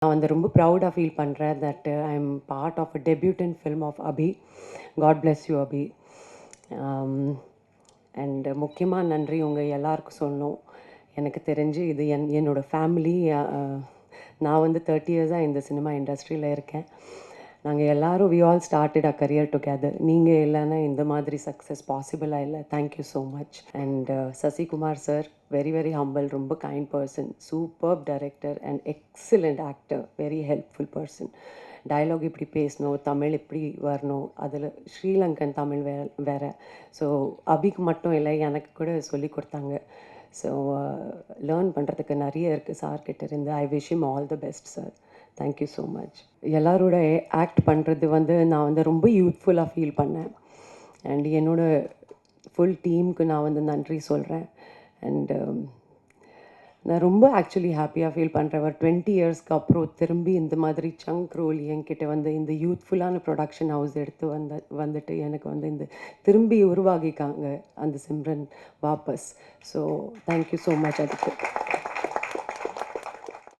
நான் வந்து ரொம்ப ப்ரௌடாக ஃபீல் பண்ணுறேன் that I am part of a debutant film of Abhi. God bless you Abhi. And முக்கியமாக நன்றி உங்கள் எல்லாருக்கும் சொல்லணும். எனக்கு தெரிஞ்சு இது என்னோடய ஃபேமிலி. நான் வந்து 30 இயர்ஸாக இந்த சினிமா இண்டஸ்ட்ரியில் இருக்கேன். நாங்கள் எல்லோரும் we all started a career together. நீங்கள் இல்லைன்னா இந்த மாதிரி சக்ஸஸ் பாசிபிளாக இல்லை. Thank you so much. And Sasikumar sir, very very humble, ரொம்ப kind person, superb director and excellent actor, very helpful person. Dialogue இப்படி பேசணும், தமிழ் இப்படி வரணும், அதில் ஸ்ரீலங்கன் தமிழ் வேறு. ஸோ அபிக்கு மட்டும் இல்லை, எனக்கு கூட சொல்லி கொடுத்தாங்க. ஸோ லேர்ன் பண்ணுறதுக்கு நிறைய இருக்குது சார்கிட்ட இருந்து. I wish him all the best sir. Thank you so much. எல்லாரோட ஆக்ட் பண்ணுறது வந்து நான் வந்து ரொம்ப யூத்ஃபுல்லாக ஃபீல் பண்ணேன். அண்ட் என்னோடய ஃபுல் டீமுக்கு நான் வந்து நன்றி சொல்கிறேன். அண்டு நான் ரொம்ப ஆக்சுவலி ஹாப்பியாக ஃபீல் பண்ணுறேன். ஒரு 20 இயர்ஸ்க்கு அப்புறம் திரும்பி இந்த மாதிரி சங்க் ரோல் என்கிட்ட வந்து இந்த யூத்ஃபுல்லான ப்ரொடக்ஷன் ஹவுஸ் எடுத்து வந்துட்டு எனக்கு வந்து இந்த திரும்பி உருவாகிக்காங்க அந்த சிம்ரன் வாபஸ். ஸோ தேங்க்யூ ஸோ மச் அதுக்கு.